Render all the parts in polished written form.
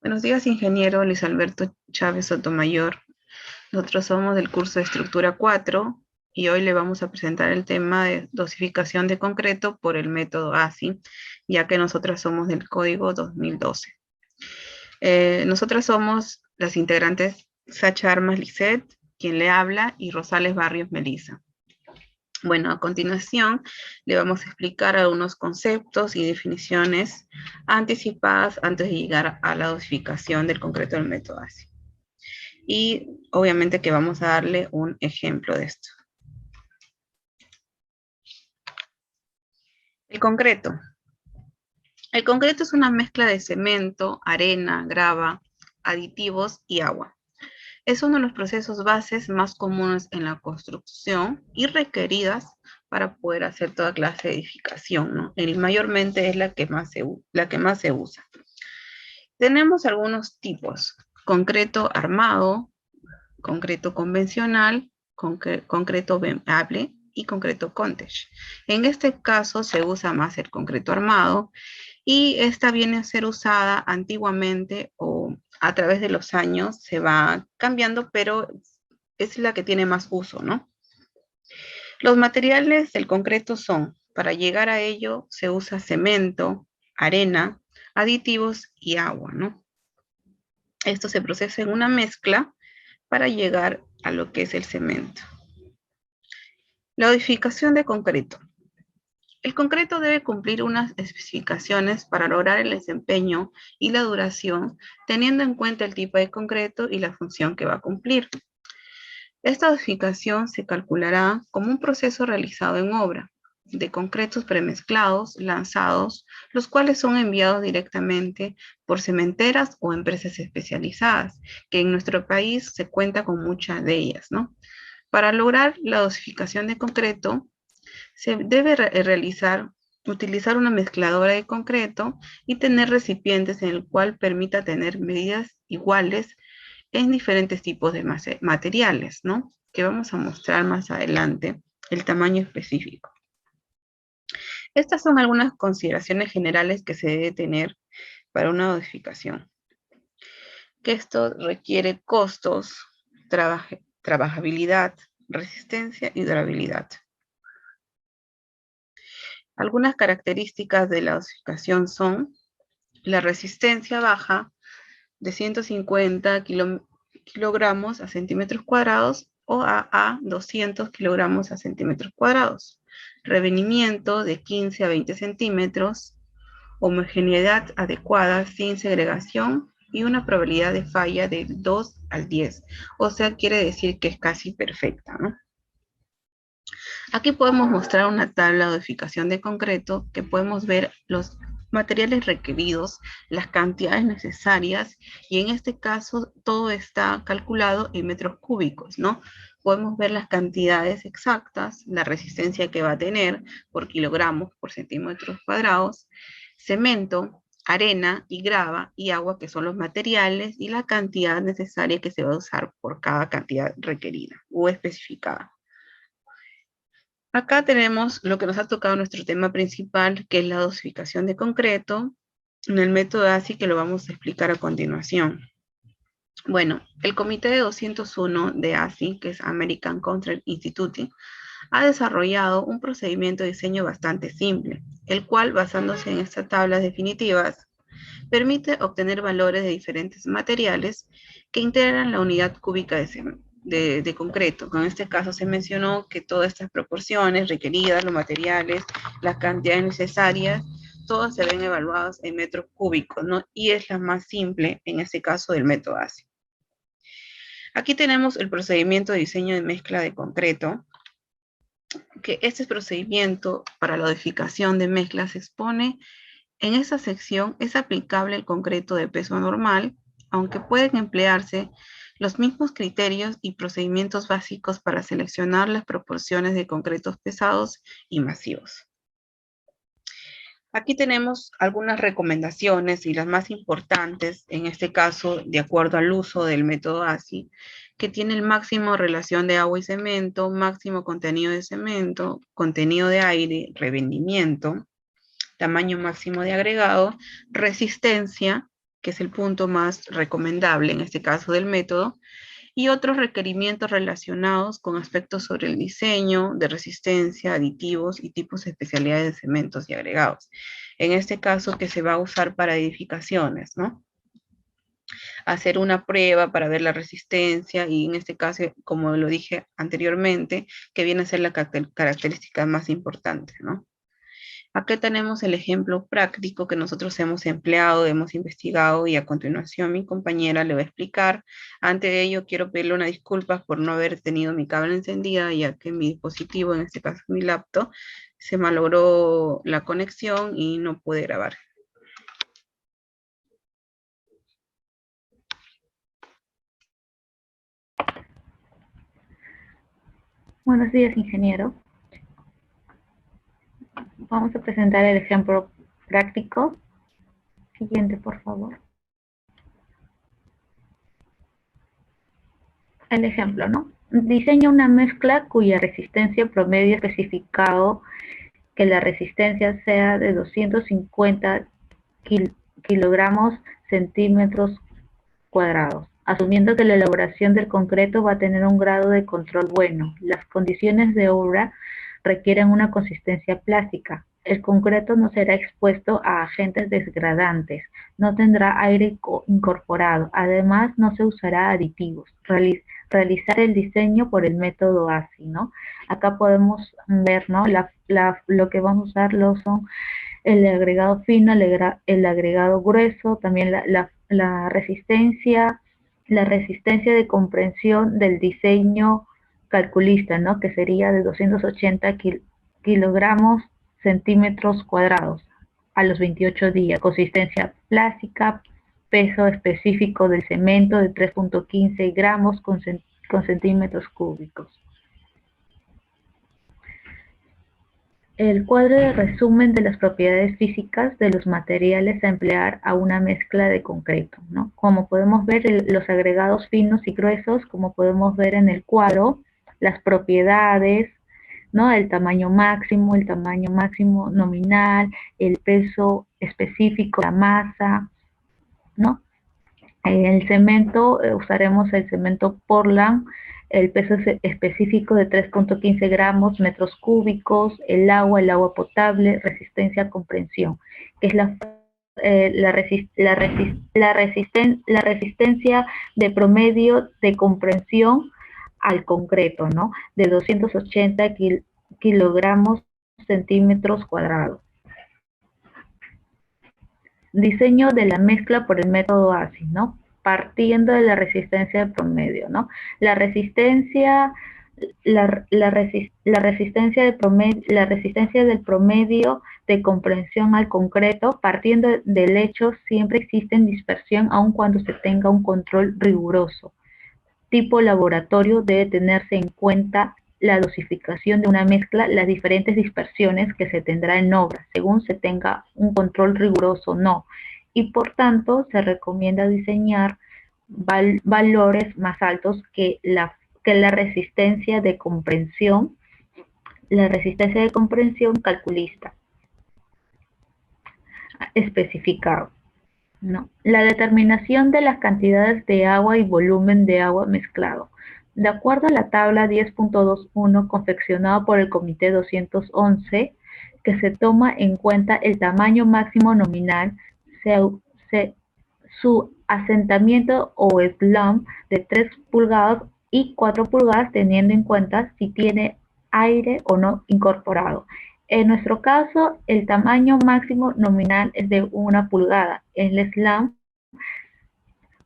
Buenos días, ingeniero Luis Alberto Chávez Sotomayor. Nosotros somos del curso de Estructura 4 y hoy le vamos a presentar el tema de dosificación de concreto por el método ASI, ya que nosotras somos del código 2012. Nosotras somos las integrantes Sacha Armas Lisset, quien le habla, y Rosales Barrios Melisa. Bueno, a continuación le vamos a explicar algunos conceptos y definiciones anticipadas antes de llegar a la dosificación del concreto del método ASI. Y obviamente que vamos a darle un ejemplo de esto. El concreto. El concreto es una mezcla de cemento, arena, grava, aditivos y agua. Es uno de los procesos bases más comunes en la construcción y requeridas para poder hacer toda clase de edificación, ¿no? Mayormente es la que más se usa. Tenemos algunos tipos: concreto armado, concreto convencional, concreto veable y concreto cottage. En este caso se usa más el concreto armado y esta viene a ser usada antiguamente o a través de los años se va cambiando, pero es la que tiene más uso, ¿no? Los materiales del concreto son, para llegar a ello, se usa cemento, arena, aditivos y agua, ¿no? Esto se procesa en una mezcla para llegar a lo que es el cemento. La edificación de concreto. El concreto debe cumplir unas especificaciones para lograr el desempeño y la duración, teniendo en cuenta el tipo de concreto y la función que va a cumplir. Esta edificación se calculará como un proceso realizado en obra, de concretos premezclados, lanzados, los cuales son enviados directamente por cementeras o empresas especializadas, que en nuestro país se cuenta con muchas de ellas, ¿no? Para lograr la dosificación de concreto, se debe utilizar una mezcladora de concreto y tener recipientes en el cual permita tener medidas iguales en diferentes tipos de materiales, ¿no? Que vamos a mostrar más adelante el tamaño específico. Estas son algunas consideraciones generales que se debe tener para una dosificación. Que esto requiere costos, trabajabilidad, resistencia y durabilidad. Algunas características de la dosificación son la resistencia baja de 150 kilogramos a centímetros cuadrados o a 200 kilogramos a centímetros cuadrados. Revenimiento de 15 a 20 centímetros, homogeneidad adecuada sin segregación y una probabilidad de falla de 2 al 10. O sea, quiere decir que es casi perfecta, ¿no? Aquí podemos mostrar una tabla de dosificación de concreto que podemos ver los materiales requeridos, las cantidades necesarias y en este caso todo está calculado en metros cúbicos, ¿no? Podemos ver las cantidades exactas, la resistencia que va a tener por kilogramos por centímetros cuadrados, cemento, arena y grava y agua, que son los materiales, y la cantidad necesaria que se va a usar por cada cantidad requerida o especificada. Acá tenemos lo que nos ha tocado nuestro tema principal, que es la dosificación de concreto en el método ASI, que lo vamos a explicar a continuación. Bueno, el comité de 201 de ASI, que es American Concrete Institute, ha desarrollado un procedimiento de diseño bastante simple, el cual, basándose en estas tablas definitivas, permite obtener valores de diferentes materiales que integran la unidad cúbica de concreto. En este caso se mencionó que todas estas proporciones requeridas, los materiales, las cantidades necesarias, todas se ven evaluadas en metros cúbicos, ¿no? Y es la más simple en este caso del método ASI. Aquí tenemos el procedimiento de diseño de mezcla de concreto, que este procedimiento para la edificación de mezclas se expone. En esta sección es aplicable el concreto de peso normal, aunque pueden emplearse los mismos criterios y procedimientos básicos para seleccionar las proporciones de concretos pesados y masivos. Aquí tenemos algunas recomendaciones y las más importantes, en este caso, de acuerdo al uso del método ASI, que tiene el máximo relación de agua y cemento, máximo contenido de cemento, contenido de aire, revendimiento, tamaño máximo de agregado, resistencia, que es el punto más recomendable en este caso del método, y otros requerimientos relacionados con aspectos sobre el diseño, de resistencia, aditivos y tipos de especialidades de cementos y agregados. En este caso que se va a usar para edificaciones, ¿no? Hacer una prueba para ver la resistencia y en este caso, como lo dije anteriormente, que viene a ser la característica más importante, ¿no? Aquí tenemos el ejemplo práctico que nosotros hemos empleado, hemos investigado y a continuación mi compañera le va a explicar. Antes de ello quiero pedirle una disculpa por no haber tenido mi cable encendida, ya que mi dispositivo, en este caso mi laptop, se malogró la conexión y no pude grabar. Buenos días, ingeniero. Vamos a presentar el ejemplo práctico. Siguiente, por favor. El ejemplo, ¿no? Diseña una mezcla cuya resistencia promedio especificado que la resistencia sea de 250 kilogramos centímetros cuadrados, asumiendo que la elaboración del concreto va a tener un grado de control bueno. Las condiciones de obra requieren una consistencia plástica. El concreto no será expuesto a agentes degradantes, no tendrá aire incorporado, además no se usará aditivos. Realizar el diseño por el método ASI, ¿no? Acá podemos ver, ¿no? Lo que vamos a usar son el agregado fino, el agregado grueso, también la resistencia de comprensión del diseño calculista, ¿no? Que sería de 280 kilogramos centímetros cuadrados a los 28 días. Consistencia plástica, peso específico del cemento de 3.15 gramos con centímetros cúbicos. El cuadro de resumen de las propiedades físicas de los materiales a emplear a una mezcla de concreto, ¿no? Como podemos ver, los agregados finos y gruesos, como podemos ver en el cuadro, las propiedades, ¿no? El tamaño máximo nominal, el peso específico, la masa, ¿no? El cemento, usaremos el cemento Portland, el peso específico de 3.15 gramos metros cúbicos, el agua potable, resistencia a comprensión, que es la resistencia de promedio de comprensión al concreto, ¿no? De 280 kilogramos centímetros cuadrados. Diseño de la mezcla por el método ASI, ¿no? Partiendo de la resistencia de promedio, ¿no? La resistencia del promedio de comprensión al concreto, partiendo del hecho, siempre existe dispersión aun cuando se tenga un control riguroso. Tipo laboratorio debe tenerse en cuenta la dosificación de una mezcla, las diferentes dispersiones que se tendrá en obra, según se tenga un control riguroso o no. Y por tanto, se recomienda diseñar valores más altos que la resistencia de comprensión calculista especificado, ¿no? La determinación de las cantidades de agua y volumen de agua mezclado. De acuerdo a la tabla 10.21 confeccionada por el Comité 211, que se toma en cuenta el tamaño máximo nominal, su asentamiento o slump de 3 pulgadas y 4 pulgadas, teniendo en cuenta si tiene aire o no incorporado. En nuestro caso, el tamaño máximo nominal es de 1 pulgada. El slump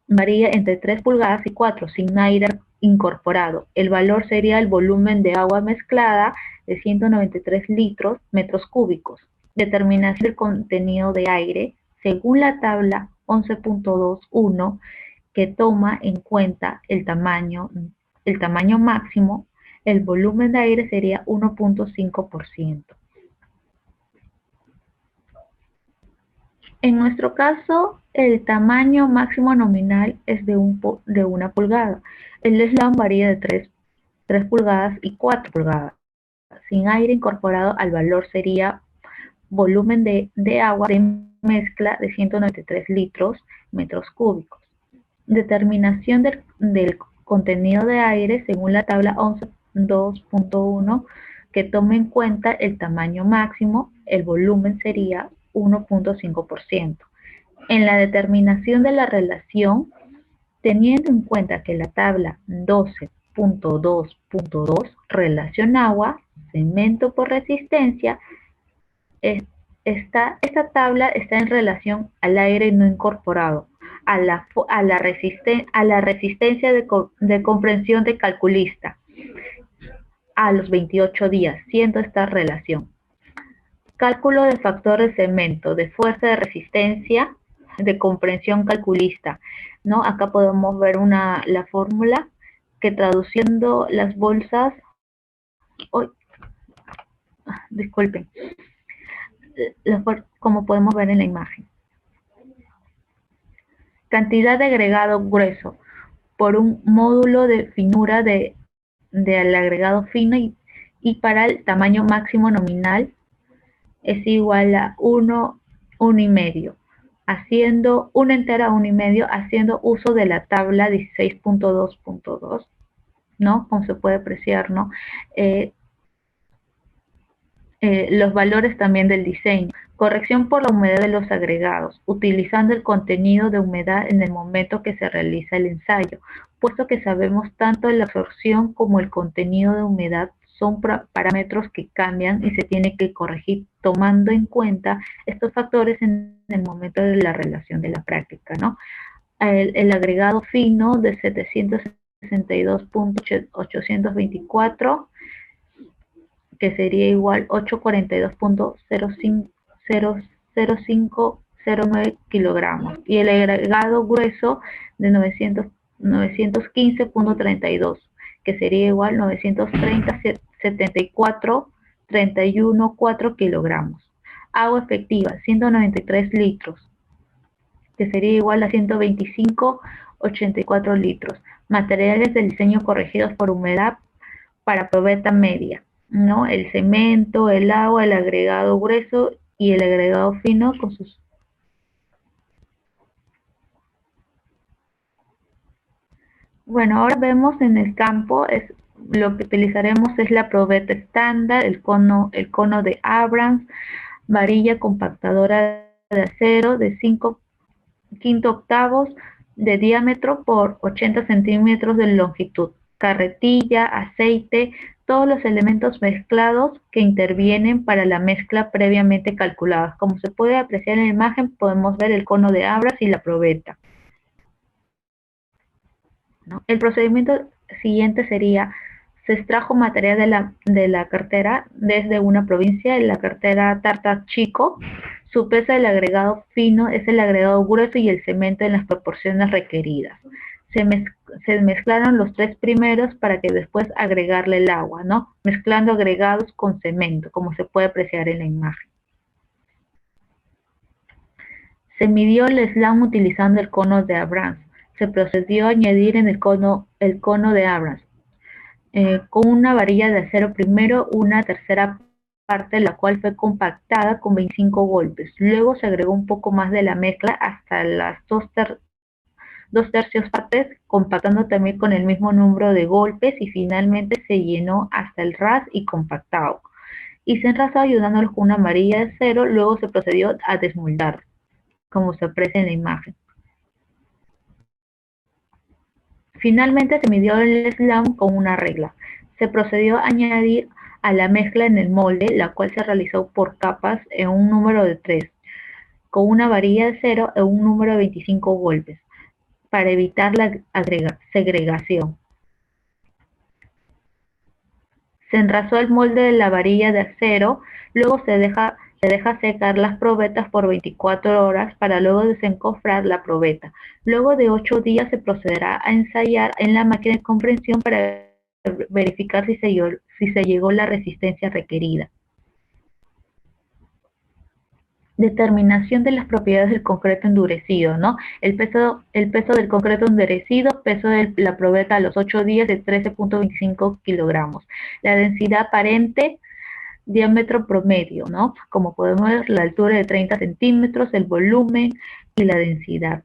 varía entre 3 pulgadas y 4, sin aire incorporado. El valor sería el volumen de agua mezclada de 193 litros metros cúbicos. Determinación del contenido de aire según la tabla 11.21, que toma en cuenta el tamaño máximo. El volumen de aire sería 1.5%. En nuestro caso, el tamaño máximo nominal es de 1 pulgada. El slump varía de 3 pulgadas y 4 pulgadas. Sin aire incorporado, al valor sería volumen de agua de mezcla de 193 metros cúbicos. Determinación del contenido de aire según la tabla 11.2.1, que tome en cuenta el tamaño máximo, el volumen sería 1.5%. En la determinación de la relación, teniendo en cuenta que la tabla 12.2.2, relación agua, cemento por resistencia, esta tabla está en relación al aire no incorporado, a la resistencia de comprensión de calculista a los 28 días, siendo esta relación. Cálculo de factor de cemento, de fuerza de resistencia, de comprensión calculista, ¿no? Acá podemos ver la fórmula que, traduciendo las bolsas, disculpen, como podemos ver en la imagen. Cantidad de agregado grueso por un módulo de finura del agregado fino, y para el tamaño máximo nominal es igual a 1,5, haciendo 1 entera a 1,5, haciendo uso de la tabla 16.2.2, ¿no? Como se puede apreciar, ¿no? Los valores también del diseño. Corrección por la humedad de los agregados, utilizando el contenido de humedad en el momento que se realiza el ensayo, puesto que sabemos tanto la absorción como el contenido de humedad son parámetros que cambian y se tiene que corregir tomando en cuenta estos factores en el momento de la relación de la práctica, ¿no? El agregado fino de 762.824, que sería igual 842.0509 kilogramos, y el agregado grueso de 915.32, que sería igual 930.74.31.4 kilogramos. Agua efectiva, 193 litros, que sería igual a 125.84 litros. Materiales de diseño corregidos por humedad para probeta media, ¿no? El cemento, el agua, el agregado grueso y el agregado fino con sus... Bueno, ahora vemos en el campo, lo que utilizaremos es la probeta estándar, el cono de Abrams, varilla compactadora de acero de 5/5 octavos de diámetro por 80 centímetros de longitud, carretilla, aceite, todos los elementos mezclados que intervienen para la mezcla previamente calculada. Como se puede apreciar en la imagen, podemos ver el cono de Abrams y la probeta, ¿no? El procedimiento siguiente sería: se extrajo material de la cartera desde una provincia, en la cartera Tarta Chico. Su peso del agregado fino es el agregado grueso y el cemento en las proporciones requeridas. Se mezclaron los 3 primeros para que después agregarle el agua, ¿no? Mezclando agregados con cemento, como se puede apreciar en la imagen. Se midió el slam utilizando el cono de Abrams. Se procedió a añadir en el cono de Abrams, con una varilla de acero primero, una tercera parte de la cual fue compactada con 25 golpes. Luego se agregó un poco más de la mezcla hasta las 2/3 partes, compactando también con el mismo número de golpes, y finalmente se llenó hasta el ras y compactado. Y se enrasó ayudándolos con una varilla de acero. Luego se procedió a desmoldar, como se aprecia en la imagen. Finalmente se midió el slam con una regla. Se procedió a añadir a la mezcla en el molde, la cual se realizó por capas en un número de 3, con una varilla de acero en un número de 25 golpes, para evitar la segregación. Se enrasó el molde de la varilla de acero, luego se deja secar las probetas por 24 horas para luego desencofrar la probeta. Luego de 8 días se procederá a ensayar en la máquina de compresión para verificar si se llegó a la resistencia requerida. Determinación de las propiedades del concreto endurecido, ¿no? El peso del concreto endurecido, peso de la probeta a los 8 días de 13.25 kilogramos. La densidad aparente diámetro promedio, ¿no? Como podemos ver, la altura de 30 centímetros, el volumen y la densidad.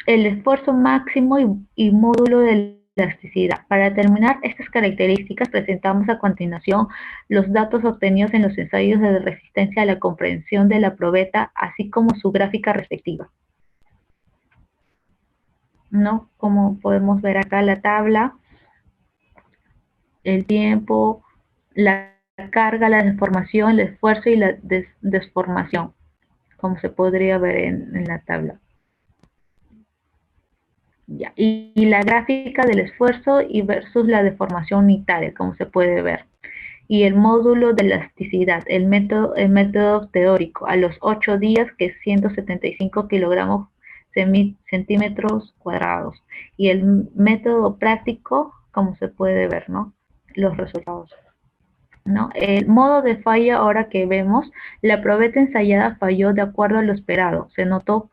El esfuerzo máximo y módulo de elasticidad. Para determinar estas características, presentamos a continuación los datos obtenidos en los ensayos de resistencia a la comprensión de la probeta, así como su gráfica respectiva, ¿no? Como podemos ver acá la tabla, el tiempo, la carga, la deformación, el esfuerzo y la desformación, como se podría ver en la tabla. Ya. Y la gráfica del esfuerzo y versus la deformación unitaria, como se puede ver. Y el módulo de elasticidad, el método teórico, a los 8 días, que es 175 kilogramos centímetros cuadrados. Y el método práctico, como se puede ver, ¿no? Los resultados, ¿no? El modo de falla, ahora que vemos, la probeta ensayada falló de acuerdo a lo esperado. Se notó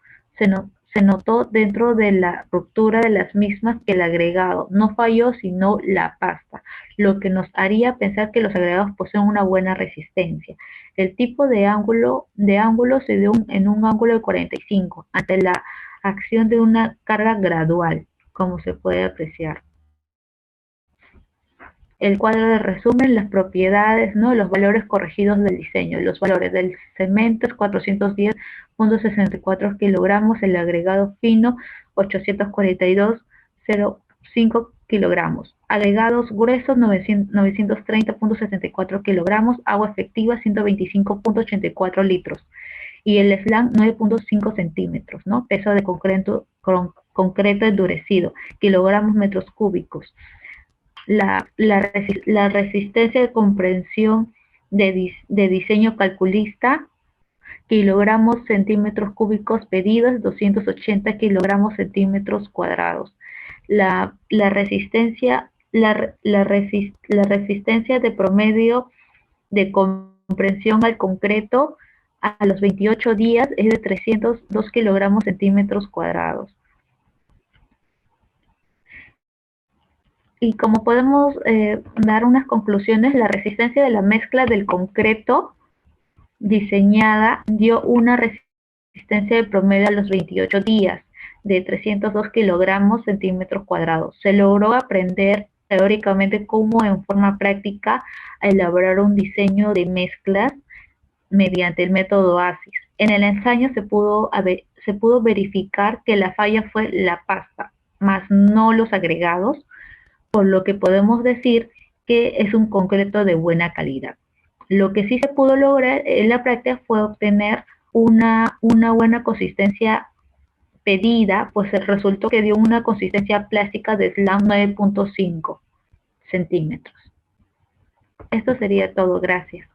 dentro de la ruptura de las mismas que el agregado no falló, sino la pasta, lo que nos haría pensar que los agregados poseen una buena resistencia. El tipo de ángulo se dio en un ángulo de 45 ante la acción de una carga gradual, como se puede apreciar. El cuadro de resumen, las propiedades, ¿no? Los valores corregidos del diseño. Los valores del cemento es 410.64 kilogramos, el agregado fino 842.05 kilogramos. Agregados gruesos 930.64 kilogramos, agua efectiva 125.84 litros y el slang 9.5 centímetros, ¿no? Peso de concreto endurecido, kilogramos metros cúbicos. La resistencia de comprensión de diseño calculista, kilogramos centímetros cúbicos pedidos, 280 kilogramos centímetros cuadrados. La resistencia de promedio de comprensión al concreto a los 28 días es de 302 kilogramos centímetros cuadrados. Y como podemos dar unas conclusiones, la resistencia de la mezcla del concreto diseñada dio una resistencia de promedio a los 28 días de 302 kilogramos centímetros cuadrados. Se logró aprender teóricamente cómo en forma práctica a elaborar un diseño de mezclas mediante el método ASIS. En el ensayo se pudo verificar que la falla fue la pasta, más no los agregados, por lo que podemos decir que es un concreto de buena calidad. Lo que sí se pudo lograr en la práctica fue obtener una buena consistencia pedida, pues el resultó que dio una consistencia plástica de slam 9.5 centímetros. Esto sería todo, gracias.